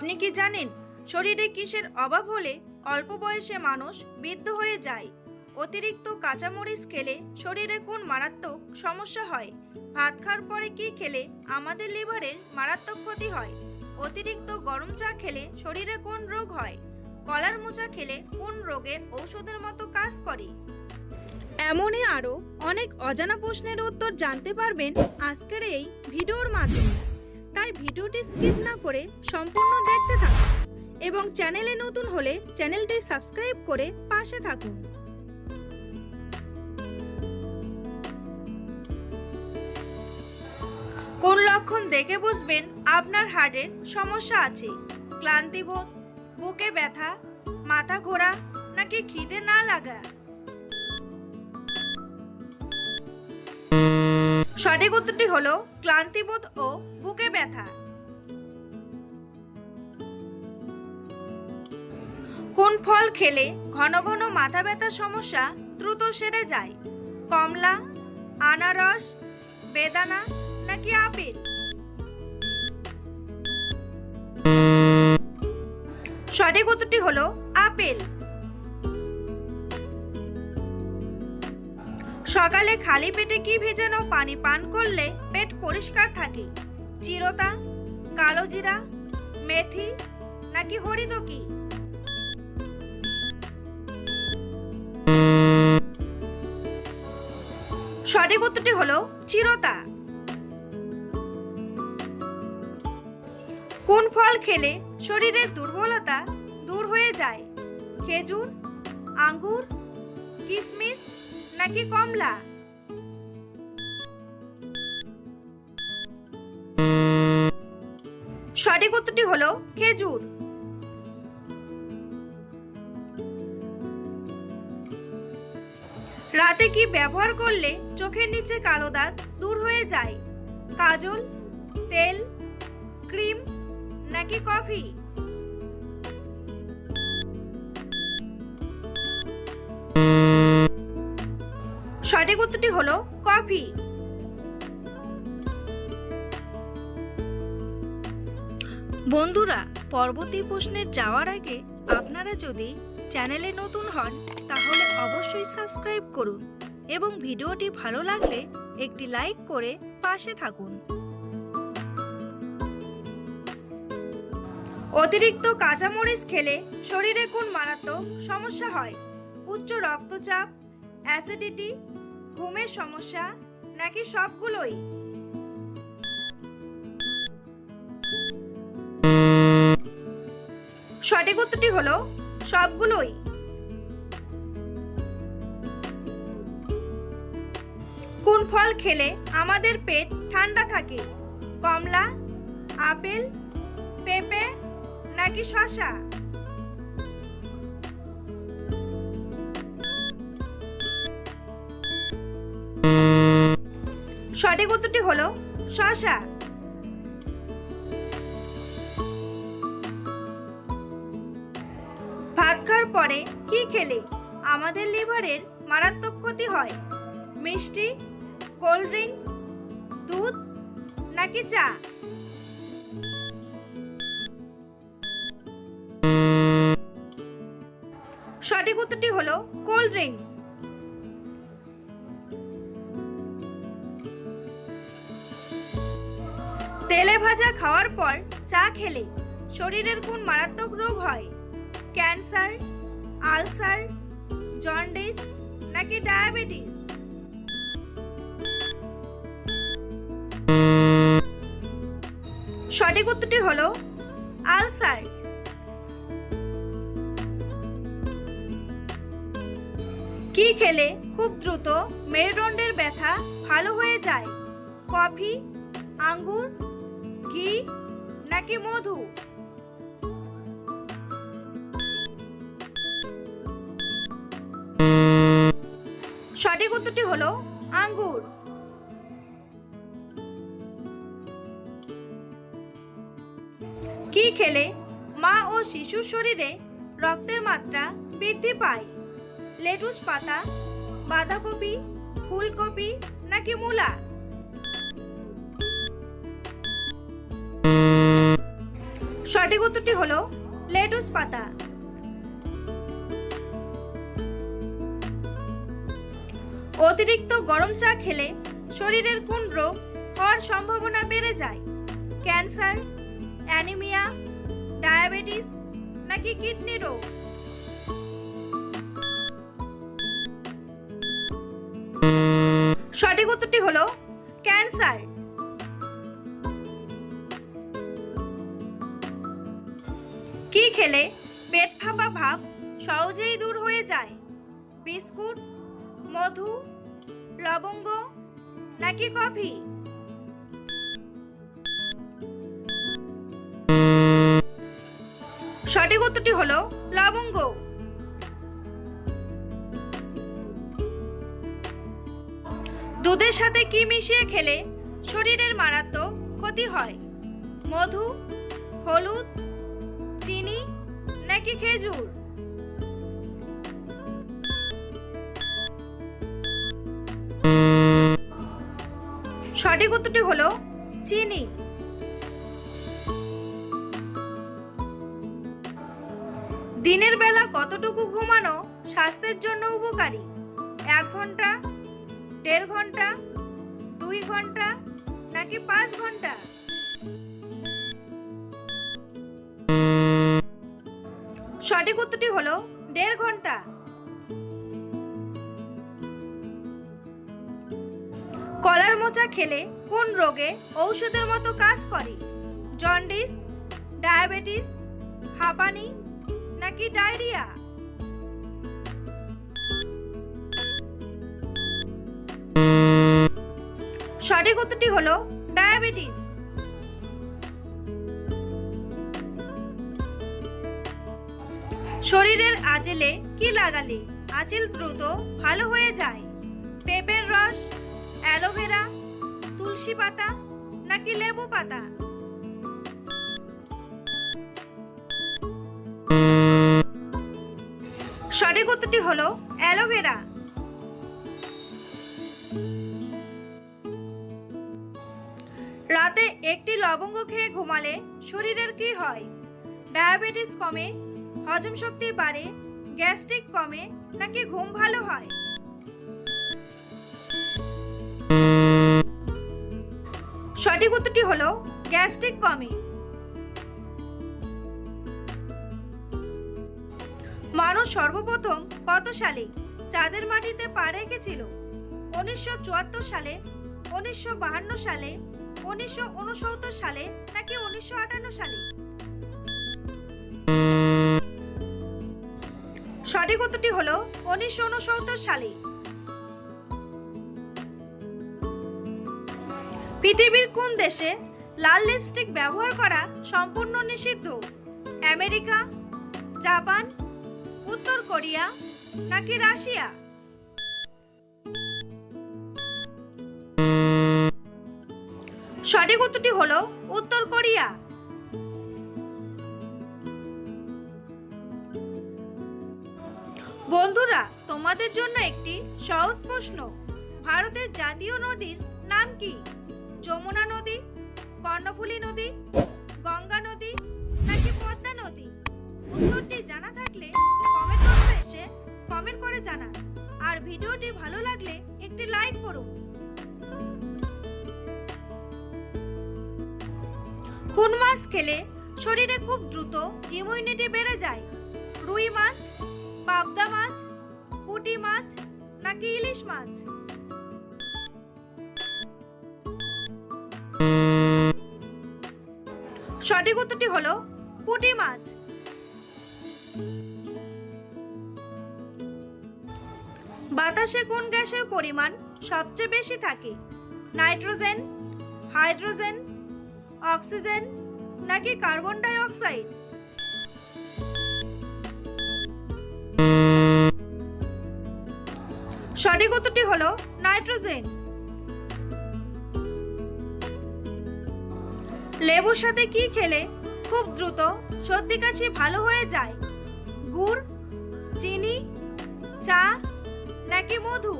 আপনি কি জানেন শরীরে কিসের অভাব হলে অল্প বয়সে মানুষ বৃদ্ধ হয়ে যায়? অতিরিক্ত কাঁচামরিচ খেলে শরীরে কোন মারাত্মক সমস্যা হয়? ভাত খাওয়ার পরে কি খেলে আমাদের লিভারের মারাত্মক ক্ষতি হয়? অতিরিক্ত গরম চা খেলে শরীরে কোন রোগ হয়? কলার মোচা খেলে কোন রোগে ঔষধের মতো কাজ করে? এমনই আরও অনেক অজানা প্রশ্নের উত্তর জানতে পারবেন আজকের এই ভিডিওর মাধ্যমে। তাই ভিডিওটি স্কিপ না করে সম্পূর্ণ দেখতে থাকুন এবং চ্যানেলে নতুন হলে চ্যানেলটি সাবস্ক্রাইব করে পাশে থাকুন। কোন লক্ষণ দেখে বুঝবেন আপনার হার্টের সমস্যা আছে? ক্লান্তিবোধ, বুকে ব্যথা, মাথা ঘোরা নাকি খিদে না লাগা? সঠিক উত্তরটি হলো ক্লান্তিবোধ ও বুকে ব্যথা। কোন ফল খেলে ঘন ঘন মাথা ব্যথার সমস্যা দ্রুত সেরে যায়? কমলা, আনারস, বেদানা নাকি আপেল? সঠিক উত্তরটি হলো আপেল। সকালে খালি পেটে কি ভেজানো পানি পান করলে পেট পরিষ্কার থাকে? চিরতা, কালোজিরা, মেথি নাকি হরিতকি? সঠিক উত্তরটি হলো চিরতা। কোন ফল খেলে শরীরের দুর্বলতা দূর হয়ে যায়? খেজুর, আঙ্গুর, কিশমিশ নাকি কমলা? সঠিক উত্তরটি হলো খেজুর। রাতে কি ব্যবহার করলে চোখের নিচে কালো দাগ দূর হয়ে যায়? কাজল, তেল, ক্রিম নাকি কফি? সঠিক উত্তরটি হলো কফি। বন্ধুরা, পরবর্তী প্রশ্নে যাওয়ার আগে আপনারা যদি চ্যানেলে নতুন হন তাহলে অবশ্যই সাবস্ক্রাইব করুন এবং ভিডিওটি ভালো লাগলে একটি লাইক করে পাশে থাকুন। অতিরিক্ত কাঁচামরিচ খেলে শরীরে কোন মারাত্মক সমস্যা হয়? উচ্চ রক্তচাপ, অ্যাসিডিটি, ঘুমের সমস্যা নাকি সবগুলোই? সঠিক উত্তরটি হলো সবগুলোই। কোন ফল খেলে আমাদের পেট ঠান্ডা থাকে? কমলা, আপেল, পেঁপে নাকি শসা? সঠিক উত্তরটি হলো শসা। ভাত খাওয়ার পরে কি খেলে আমাদের লিভারের মারাত্মক ক্ষতি হয়? মিষ্টি, কোল্ড ড্রিঙ্কস, দুধ নাকি চা? সঠিক উত্তরটি হলো কোল্ড ড্রিঙ্কস। তেলে ভাজা খাওয়ার পর চা খেলে শরীরের কোন মারাত্মক রোগ হয়? ক্যান্সার, আলসার, জন্ডিস নাকি ডায়াবেটিস? সঠিক উত্তরটি হলো আলসার। কি খেলে খুব দ্রুত মেরুদণ্ডের ব্যথা ভালো হয়ে যায়? কফি, আঙ্গুর, ঘি নাকি মধু? সঠিক উত্তরটি হলো আঙ্গুর। কি খেলে মা ও শিশুর শরীরে রক্তের মাত্রা বৃদ্ধি পায়? লেটুস পাতা, বাঁধাকপি, ফুলকপি নাকি মূলা? সঠিক উত্তরটি হলো লেটুস পাতা। অতিরিক্ত গরম চা খেলে শরীরের কোন রোগ হওয়ার সম্ভাবনা বেড়ে যায়? ক্যান্সার, অ্যানিমিয়া, ডায়াবেটিস নাকি কিডনি রোগ? সঠিক উত্তরটি হলো ক্যান্সার। কি খেলে পেট ফাঁপা ভাব সহজেই দূর হয়ে যায়? বিস্কুট, মধু, লবঙ্গ নাকি কফি? সঠিক উত্তরটি হলো লবঙ্গ। দুধের সাথে কি মিশিয়ে খেলে শরীরের মারাত্মক ক্ষতি হয়? মধু, হলুদ, চিনি নাকি খেজুর? সঠিক উত্তরটি হলো চিনি। দিনের বেলা কতটুকু ঘুমানো স্বাস্থ্যের জন্য উপকারী? 1 ঘন্টা, 1.5 ঘন্টা, 2 ঘন্টা নাকি 5 ঘন্টা? সঠিক উত্তরটি হলো 1.5 ঘন্টা। কলার মোচা খেলে কোন রোগে ঔষধের মতো কাজ করে? জন্ডিস, ডায়াবেটিস, হাঁপানি নাকি ডায়রিয়া? সঠিক উত্তরটি হলো ডায়াবেটিস। শরীরের আঁচলে কি লাগালে আঁচল দ্রুত ভালো হয়ে যায়? পেঁপের রস, অ্যালোভেরা, তুলসী পাতা নাকি লেবু পাতা? সঠিক উত্তরটি হলো অ্যালোভেরা। রাতে একটি লবঙ্গ খেয়ে ঘুমালে শরীরের কি হয়? ডায়াবেটিস কমে, হজম শক্তি বাড়ে, গ্যাস্ট্রিক কমে নাকি ঘুম ভালো হয়? সঠিক উত্তরটি হলো গ্যাস্ট্রিক কমে। মানুষ সর্বপ্রথম কত সালে চাঁদের মাটিতে পা রেখেছিল? 1974 সালে, 1952 সালে, 1969 সালে নাকি 1958 সালে? সঠিক উত্তরটি হলো 1969 সালে। পৃথিবীর কোন দেশে লাল লিপস্টিক ব্যবহার করা সম্পূর্ণ নিষিদ্ধ? আমেরিকা, জাপান, উত্তর কোরিয়া নাকি রাশিয়া? সঠিক উত্তরটি হলো উত্তর কোরিয়া। বন্ধুরা, তোমাদের জন্য একটি সহজ প্রশ্ন। ভারতের জাতীয় নদীর নাম কি? যমুনা নদী, কর্ণফুলী নদী, গঙ্গা নদী নাকি পদ্মা নদী? উত্তরটি জানা থাকলে কমেন্ট বক্সে এসে কমেন্ট করে জানান। আর ভিডিওটি ভালো লাগলে একটি লাইক করুন। কোন মাছ খেলে শরীরে খুব দ্রুত ইমিউনিটি বেড়ে যায়? রুই মাছ, পাবদা মাছ, পুঁটি মাছ নাকি ইলিশ মাছ? সঠিক উত্তরটি হলো পুঁটি মাছ। বাতাসে কোন গ্যাসের পরিমাণ সবচেয়ে বেশি থাকে? নাইট্রোজেন, হাইড্রোজেন, অক্সিজেন নাকি কার্বন ডাই অক্সাইড? সঠিক উত্তরটি হলো নাইট্রোজেন। লেবুর সাথে কি খেলে খুব দ্রুত সর্দি কাশি ভালো হয়ে যায়? গুড়, চিনি, চা নাকি মধু?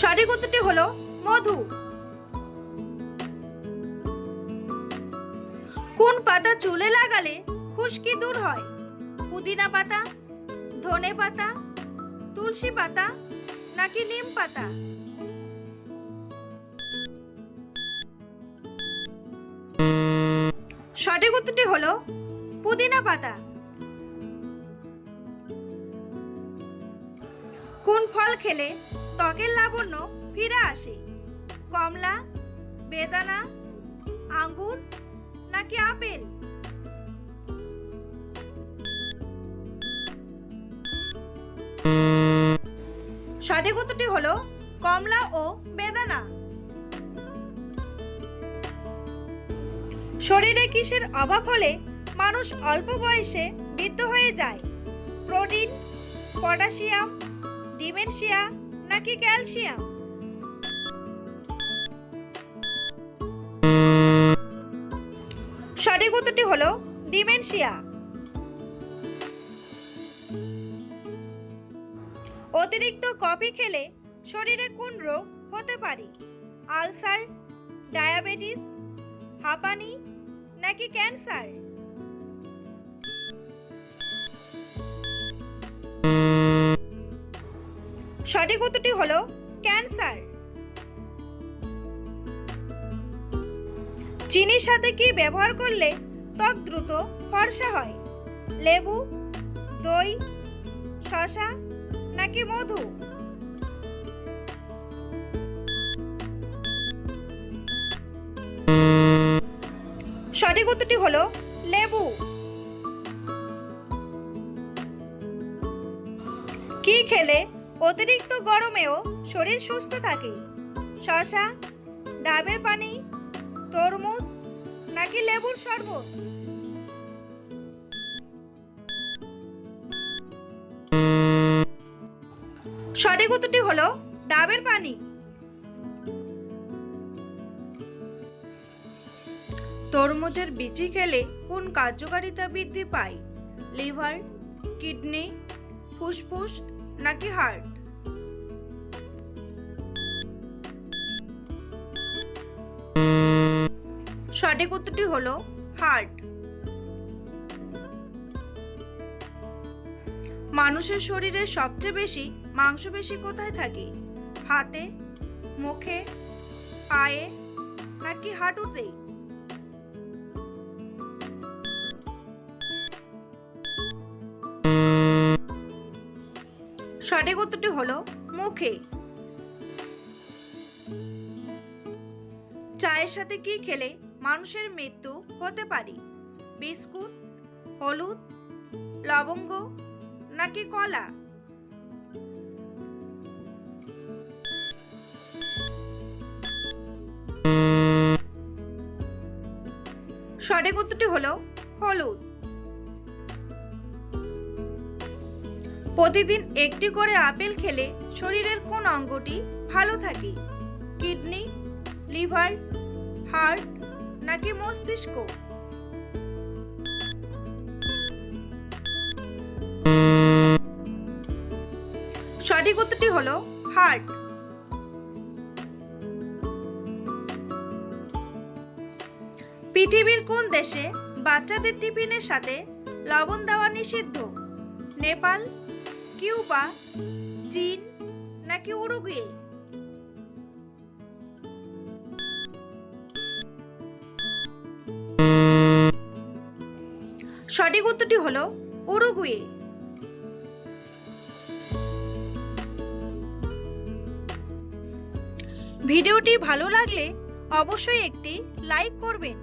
সঠিক উত্তরটি হলো মধু। কোন পাতা চুলে লাগালে খুশকি দূর হয়? পুদিনা পাতা, ধনে পাতা, তুলসী পাতা নাকি নিম পাতা? সঠিক উত্তরটি হলো পুদিনা পাতা। কোন ফল খেলে ত্বকের লাবণ্য ফিরে আসে? কমলা, বেদানা, আঙ্গুর নাকি আপেল? সঠিক উত্তরটি হলো কমলা ও বেদানা। শরীরে কিসের অভাব হলে মানুষ অল্প বয়সে বৃদ্ধ হয়ে যায়? প্রোটিন, পটাশিয়াম, ডিমেনশিয়া নাকি ক্যালসিয়াম? সঠিক উত্তরটি হলো ডিমেনশিয়া। অতিরিক্ত কফি খেলে শরীরে কোন রোগ হতে পারে? আলসার, ডায়াবেটিস, হাঁপানি নাকি ক্যান্সার? সঠিক উত্তরটি হলো ক্যান্সার। চিনির সাথে কি ব্যবহার করলে ত্বক দ্রুত ফর্সা হয়? লেবু, দই, শসা নাকি মধু? সঠিক উত্তরটি হলো লেবু। কি খেলে অতিরিক্ত গরমেও শরীর সুস্থ থাকে? শসা, ডাবের পানি, তরমুজ নাকি লেবুর শরবত? সঠিক উত্তরটি হলো ডাবের পানি। তরমুজের বিচি খেলে কোন কার্যকারিতা বৃদ্ধি পায়? লিভার, কিডনি, ফুসফুস নাকি হার্ট? সঠিক উত্তরটি হলো হার্ট। মানুষের শরীরে সবচেয়ে বেশি মাংসপেশি কোথায় থাকে? হাতে, মুখে, পায়ে নাকি হাঁটুতে? সঠিক উত্তরটি হলো মুখে। চায়ের সাথে কি খেলে মানুষের মৃত্যু হতে পারে? বিস্কুট, হলুদ, লবঙ্গ নাকি কলা? সঠিক উত্তরটি হলো হলুদ। প্রতিদিন একটি করে আপেল খেলে শরীরের কোন অঙ্গটি ভালো থাকে? কিডনি, লিভার, হার্ট নাকি মস্তিষ্ক? সঠিক উত্তরটি হলো হার্ট। পৃথিবীর কোন দেশে বাচ্চাদের টিফিনের সাথে লবণ দেওয়া নিষিদ্ধ? নেপাল, কিউবা, চীন নাকি উরুগুয়ে? সঠিক উত্তরটি হলো উরুগুয়ে। ভিডিওটি ভালো লাগলে অবশ্যই একটি লাইক করবেন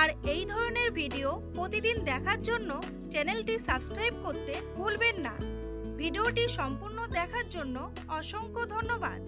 আর এই ধরনের ভিডিও প্রতিদিন দেখার জন্য চ্যানেলটি সাবস্ক্রাইব করতে ভুলবেন না। ভিডিওটি সম্পূর্ণ দেখার জন্য অসংখ্য ধন্যবাদ।